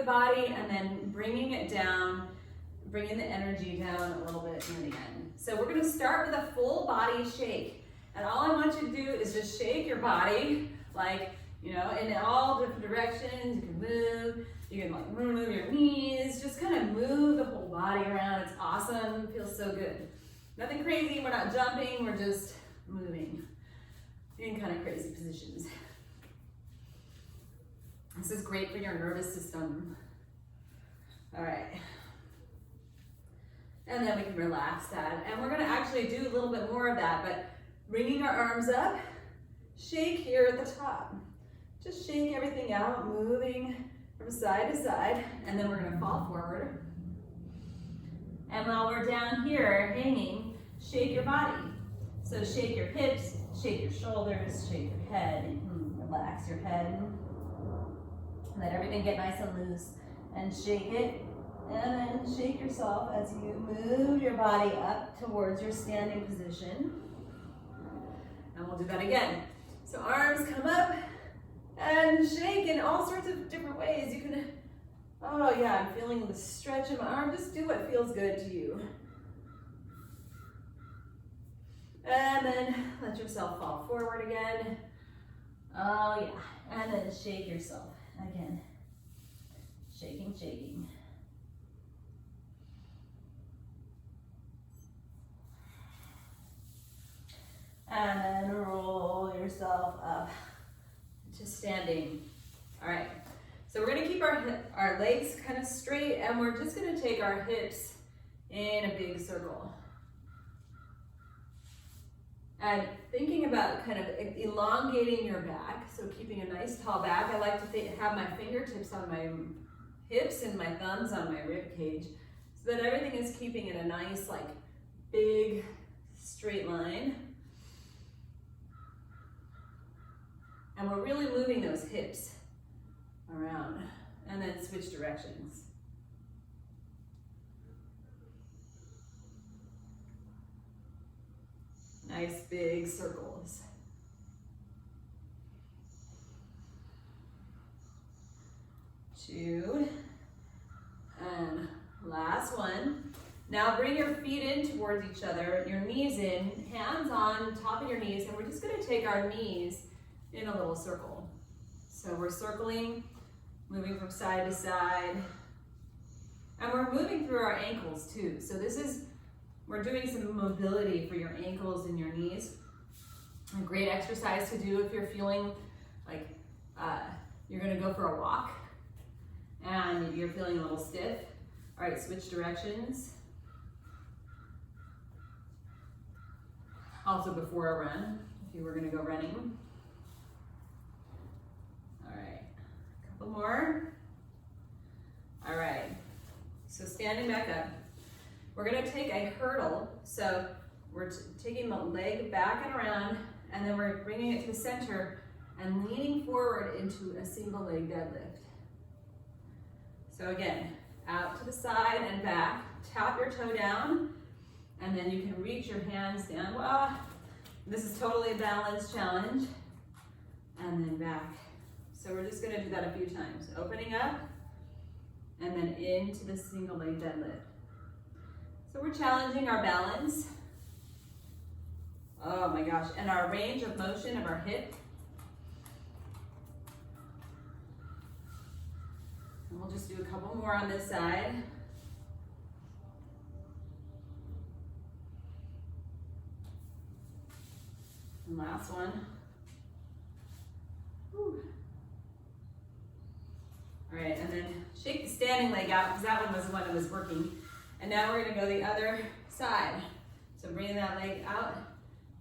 body and then bringing it down, bringing the energy down a little bit near the end. So we're gonna start with a full body shake. And all I want you to do is just shake your body, like, you know, in all different directions. You can move, you can like move your knees, just kind of move the whole body around. It's awesome, it feels so good. Nothing crazy, we're not jumping, we're just moving in kind of crazy positions. This is great for your nervous system. All right. And then we can relax that. And we're gonna actually do a little bit more of that, but bringing our arms up, shake here at the top. Just shake everything out, moving from side to side, and then we're gonna fall forward. And while we're down here hanging, shake your body. So shake your hips, shake your shoulders, shake your head, relax your head. Let everything get nice and loose, and shake it, and then shake yourself as you move your body up towards your standing position. And we'll do that again. So arms come up and shake in all sorts of different ways. You can, oh yeah, I'm feeling the stretch in my arm. Just do what feels good to you. And then let yourself fall forward again. Oh yeah, and then shake yourself again. Shaking, shaking. And then roll yourself up to standing. All right, so we're gonna keep our legs kind of straight, and we're just gonna take our hips in a big circle. And thinking about kind of elongating your back, so keeping a nice tall back. I like to have my fingertips on my hips and my thumbs on my rib cage, so that everything is keeping in a nice, like, big straight line. And we're really moving those hips around, and then switch directions. Nice big circles. Two, and last one. Now bring your feet in towards each other, your knees in, hands on top of your knees, and we're just gonna take our knees in a little circle. So we're circling, moving from side to side, and we're moving through our ankles too. So we're doing some mobility for your ankles and your knees. A great exercise to do if you're feeling like you're gonna go for a walk and you're feeling a little stiff. All right, switch directions. Also before a run, if you were gonna go running. All right, a couple more. All right, so standing back up. We're gonna take a hurdle. So we're taking the leg back and around, and then we're bringing it to the center and leaning forward into a single leg deadlift. So again, out to the side and back, tap your toe down, and then you can reach your hands down. Well, this is totally a balance challenge. And then back. So we're just gonna do that a few times. Opening up, and then into the single leg deadlift. So we're challenging our balance. Oh my gosh, and our range of motion of our hip. And we'll just do a couple more on this side. And last one. Whew. All right, and then shake the standing leg out, because that one was the one that was working. And now we're gonna go the other side. So bringing that leg out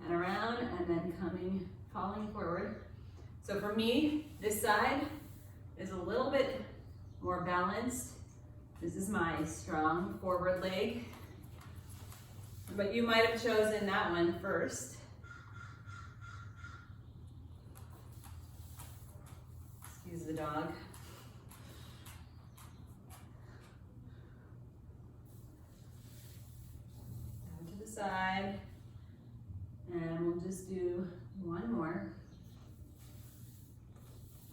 and around, and then falling forward. So for me, this side is a little bit more balanced. This is my strong forward leg. But you might have chosen that one first. Excuse the dog. Down to the side. And we'll just do one more.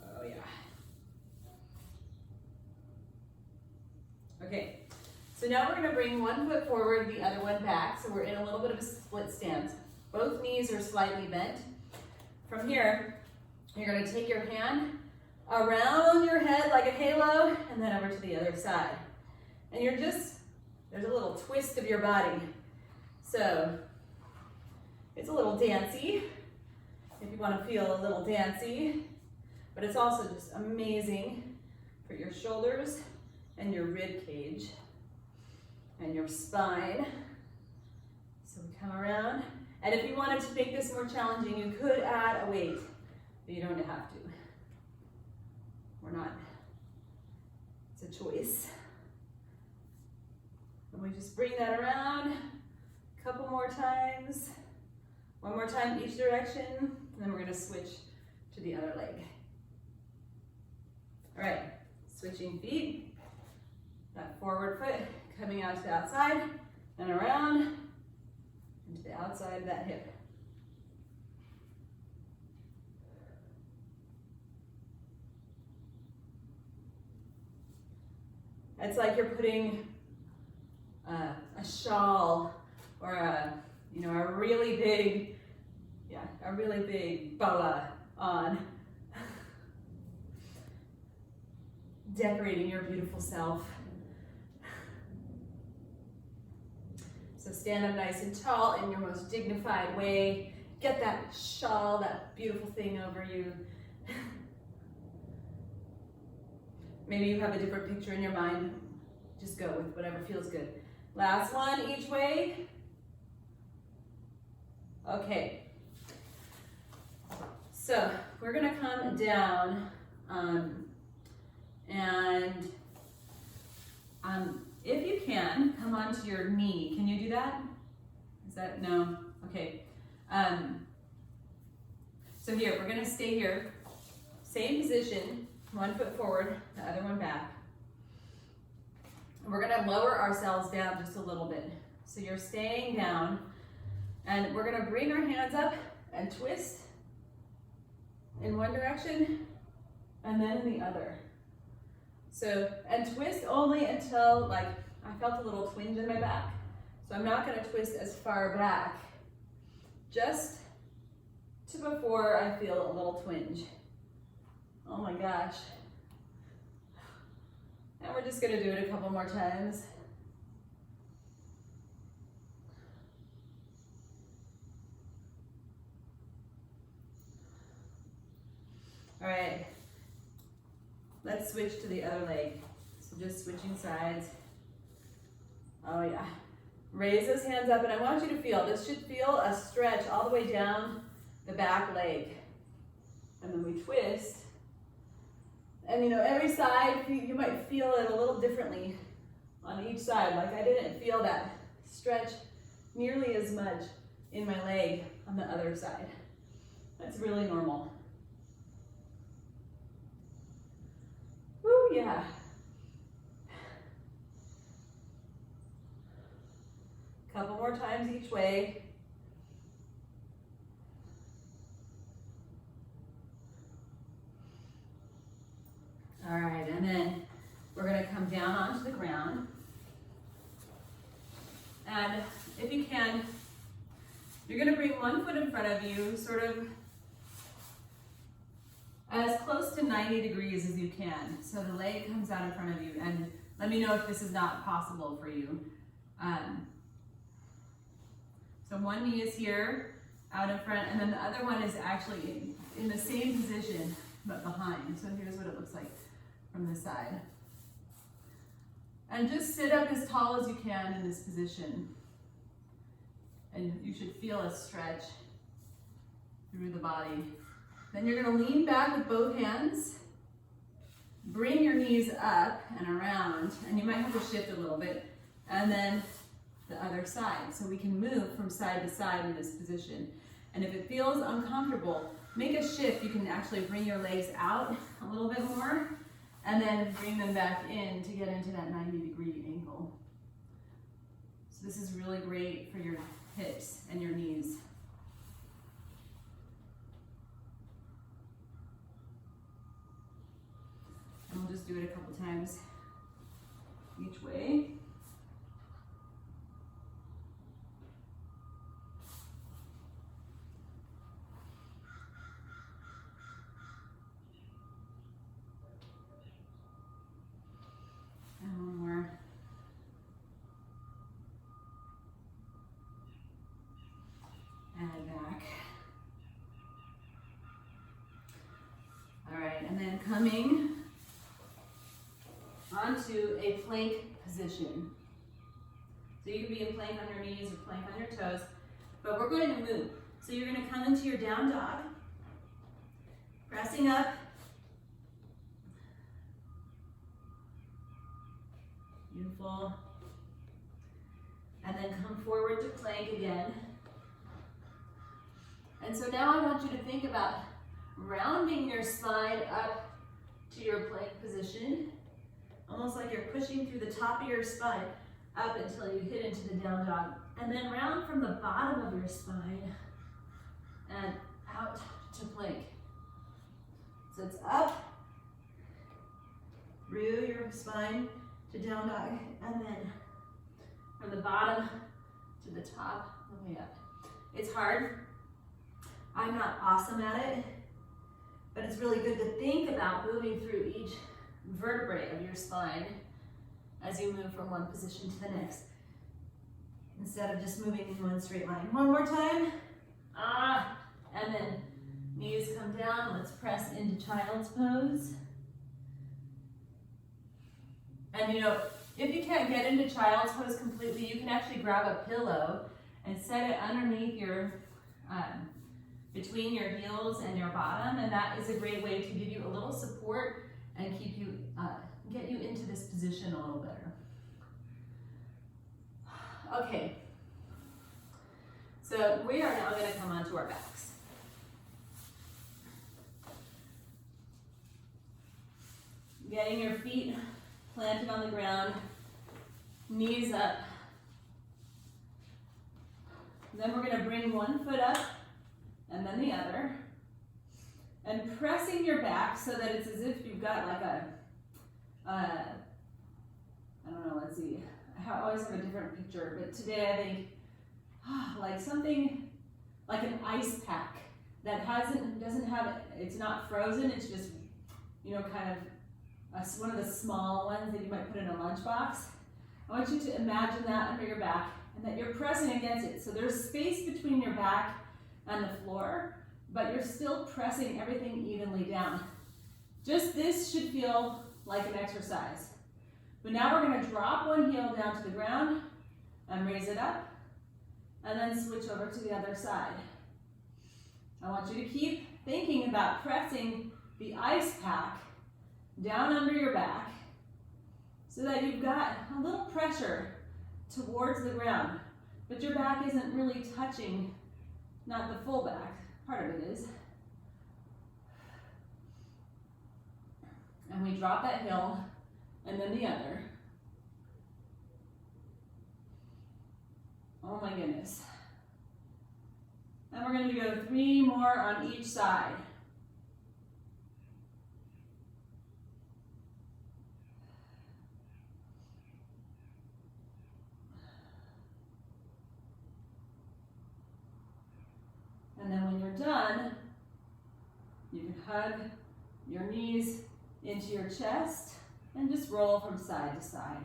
Oh yeah. Okay, so now we're gonna bring one foot forward, the other one back, so we're in a little bit of a split stance. Both knees are slightly bent. From here, you're gonna take your hand around your head like a halo, and then over to the other side. And you're just, there's a little twist of your body. So, it's a little dancey, if you wanna feel a little dancey, but it's also just amazing for your shoulders and your rib cage and your spine. So we come around, and if you wanted to make this more challenging, you could add a weight, but you don't have to. Or not. It's a choice. And we just bring that around a couple more times. One more time each direction, and then we're gonna switch to the other leg. All right, switching feet. That forward foot coming out to the outside and around into the outside of that hip. It's like you're putting a shawl or a really big, a really big boa on, decorating your beautiful self. So stand up nice and tall in your most dignified way. Get that shawl, that beautiful thing over you. Maybe you have a different picture in your mind. Just go with whatever feels good. Last one, each way. Okay. So we're gonna come down if you can, come onto your knee. Can you do that? Is that, no? Okay. So here, we're gonna stay here. Same position, one foot forward, the other one back. And we're gonna lower ourselves down just a little bit. So you're staying down, and we're gonna bring our hands up and twist in one direction, and then in the other. So, and twist only until, like, I felt a little twinge in my back. So I'm not gonna twist as far back, just to before I feel a little twinge. Oh my gosh. And we're just gonna do it a couple more times. All right, let's switch to the other leg. So just switching sides. Oh yeah. Raise those hands up, and I want you to feel, this should feel a stretch all the way down the back leg. And then we twist. And every side, you might feel it a little differently on each side. Like I didn't feel that stretch nearly as much in my leg on the other side. That's really normal. Woo, yeah. Couple more times each way. All right, and then we're gonna come down onto the ground. And if you can, you're gonna bring one foot in front of you, sort of as close to 90 degrees as you can. So the leg comes out in front of you, and let me know if this is not possible for you. So one knee is here, out in front, and then the other one is actually in the same position, but behind. So here's what it looks like from this side. And just sit up as tall as you can in this position. And you should feel a stretch through the body. Then you're gonna lean back with both hands. Bring your knees up and around, and you might have to shift a little bit. And then the other side. So we can move from side to side in this position. And if it feels uncomfortable, make a shift. You can actually bring your legs out a little bit more, and then bring them back in to get into that 90-degree angle. So this is really great for your hips and your knees. And we'll just do it a couple times. each way. And one more. And back. All right, and then coming onto a plank position. So you can be in plank on your knees or plank on your toes, but we're going to move. So you're going to come into your down dog, pressing up. Beautiful. And then come forward to plank again. And so now I want you to think about rounding your spine up to your plank position, almost like you're pushing through the top of your spine up until you hit into the down dog. And then round from the bottom of your spine and out to plank. So it's up through your spine to down dog, and then from the bottom to the top, all the way up. It's hard. I'm not awesome at it, but it's really good to think about moving through each vertebrae of your spine as you move from one position to the next, instead of just moving in one straight line. One more time. And then knees come down. Let's press into child's pose. And you know, if you can't get into child's pose completely, you can actually grab a pillow and set it underneath your, between your heels and your bottom, and that is a great way to give you a little support and keep you, get you into this position a little better. Okay, so we are now going to come onto our backs. Getting your feet planted on the ground, knees up. Then we're going to bring one foot up and then the other, and pressing your back so that it's as if you've got like a, I don't know, let's see, I always have a different picture, but today I think like something like an ice pack that doesn't have, it's not frozen, it's just, you know, kind of one of the small ones that you might put in a lunchbox. I want you to imagine that under your back and that you're pressing against it. So there's space between your back and the floor, but you're still pressing everything evenly down. Just this should feel like an exercise. But now we're going to drop one heel down to the ground and raise it up, and then switch over to the other side. I want you to keep thinking about pressing the ice pack down under your back so that you've got a little pressure towards the ground, but your back isn't really touching, not the full back, part of it is. And we drop that heel and then the other. Oh my goodness. And we're going to go 3 more on each side. And then when you're done, you can hug your knees into your chest and just roll from side to side.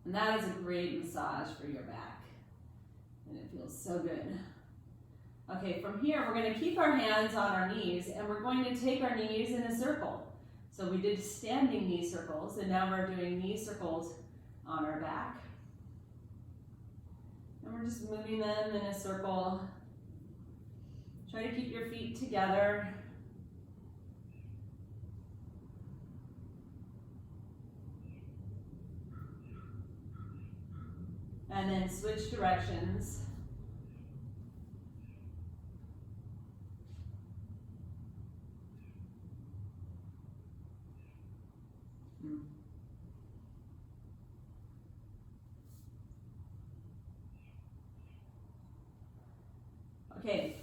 And that is a great massage for your back. And it feels so good. Okay, from here, we're going to keep our hands on our knees, and we're going to take our knees in a circle. So we did standing knee circles, and now we're doing knee circles on our back. And we're just moving them in a circle. Try to keep your feet together. And then switch directions. Okay,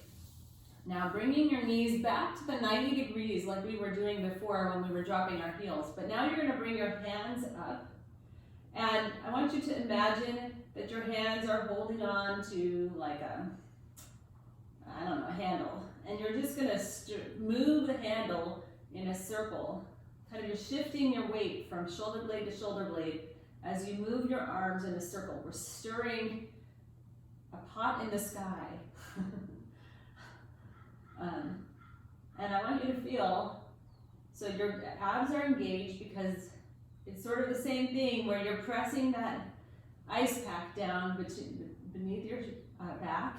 Now bringing your knees back to the 90 degrees like we were doing before when we were dropping our heels. But now you're going to bring your hands up. And I want you to imagine that your hands are holding on to like a, I don't know, a handle. And you're just going to move the handle in a circle. Kind of you're shifting your weight from shoulder blade to shoulder blade as you move your arms in a circle. We're stirring a pot in the sky. And I want you to feel, so your abs are engaged because it's sort of the same thing where you're pressing that ice pack down beneath your back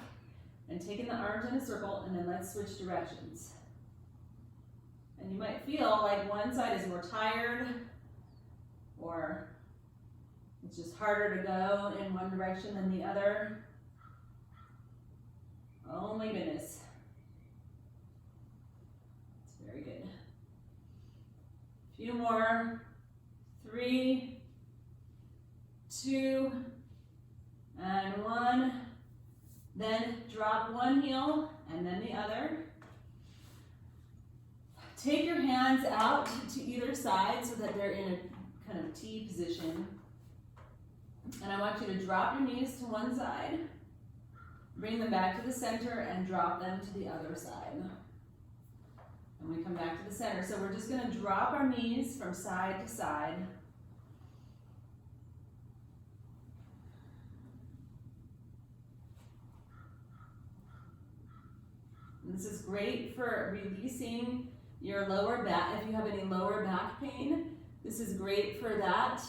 and taking the arms in a circle, and then let's switch directions. And you might feel like one side is more tired, or it's just harder to go in one direction than the other. Oh my goodness. It's very good. A few more. 3, 2, and 1. Then drop one heel and then the other. Take your hands out to either side so that they're in a kind of T position. And I want you to drop your knees to one side, bring them back to the center, and drop them to the other side. And we come back to the center. So we're just going to drop our knees from side to side. And this is great for releasing your lower back. If you have any lower back pain, this is great for that.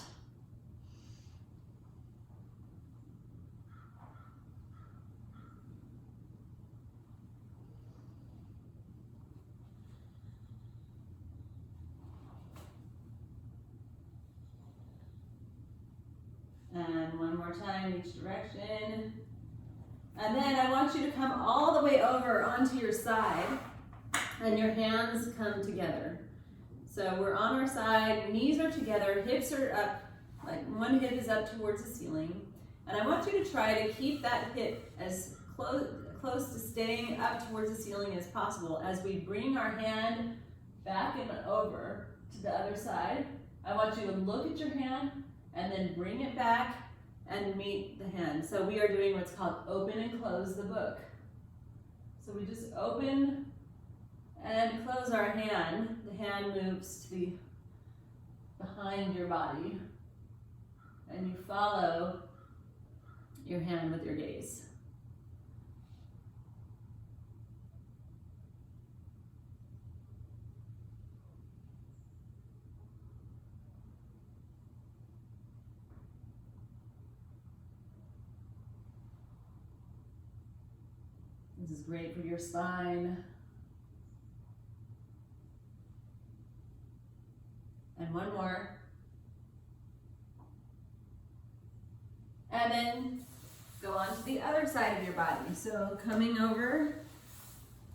And one more time, each direction. And then I want you to come all the way over onto your side, and your hands come together. So we're on our side, knees are together, hips are up, like one hip is up towards the ceiling. And I want you to try to keep that hip as close to staying up towards the ceiling as possible. As we bring our hand back and over to the other side, I want you to look at your hand and then bring it back and meet the hand. So we are doing what's called open and close the book. So we just open and close our hand. The hand moves to the behind your body, and you follow your hand with your gaze. This is great for your spine. And one more. And then go on to the other side of your body. So coming over,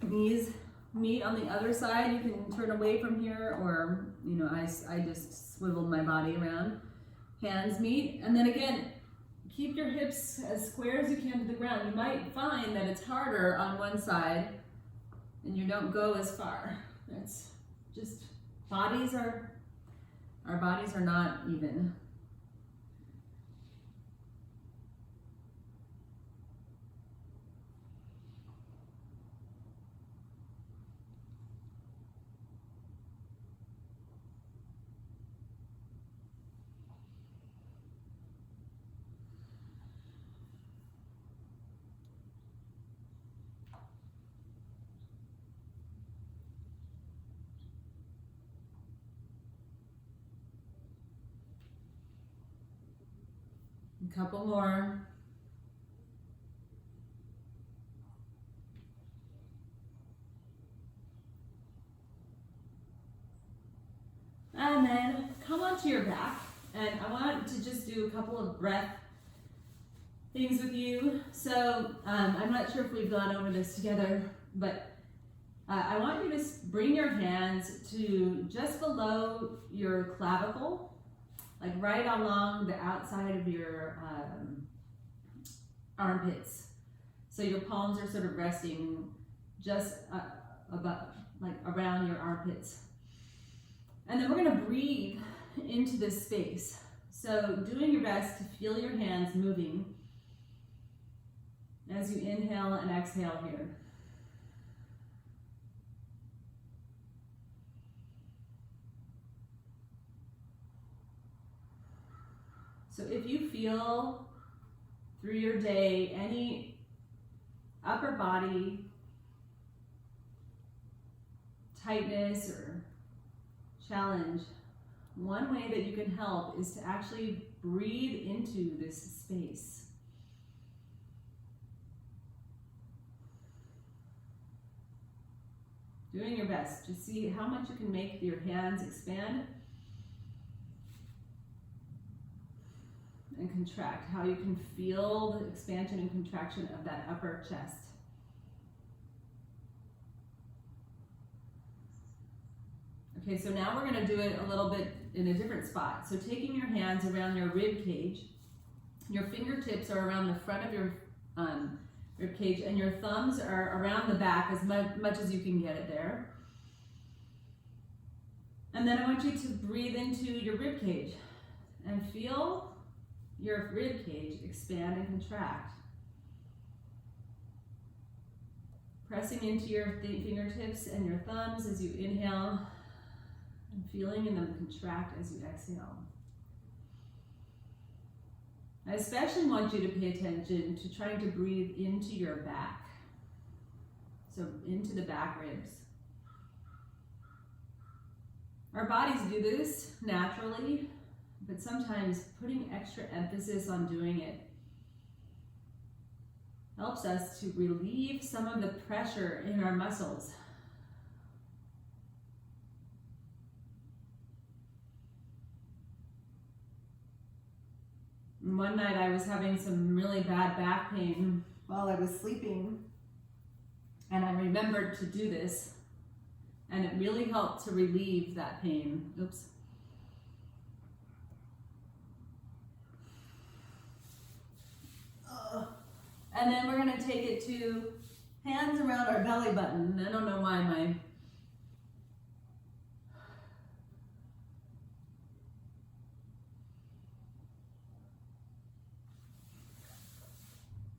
knees meet on the other side. You can turn away from here, or, you know, I just swiveled my body around. Hands meet, and then again, keep your hips as square as you can to the ground. You might find that it's harder on one side and you don't go as far. That's just, our bodies are not even. A couple more. And then come onto your back, and I want to just do a couple of breath things with you. So I'm not sure if we've gone over this together, but I want you to bring your hands to just below your clavicle, like right along the outside of your armpits. So your palms are sort of resting just above, like around your armpits. And then we're gonna breathe into this space. So doing your best to feel your hands moving as you inhale and exhale here. So if you feel through your day any upper body tightness or challenge, one way that you can help is to actually breathe into this space. Doing your best to see how much you can make your hands expand and contract, how you can feel the expansion and contraction of that upper chest. Okay, so now we're gonna do it a little bit in a different spot. So taking your hands around your rib cage, your fingertips are around the front of your rib cage, and your thumbs are around the back as much as you can get it there. And then I want you to breathe into your rib cage and feel your rib cage expand and contract. Pressing into your fingertips and your thumbs as you inhale, and feeling them contract as you exhale. I especially want you to pay attention to trying to breathe into your back. So into the back ribs. Our bodies do this naturally, but sometimes putting extra emphasis on doing it helps us to relieve some of the pressure in our muscles. One night I was having some really bad back pain while I was sleeping, and I remembered to do this, and it really helped to relieve that pain. Oops. And then we're gonna take it to hands around our belly button. I don't know why my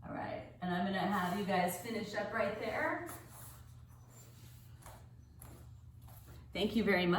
all right, and I'm gonna have you guys finish up right there. Thank you very much.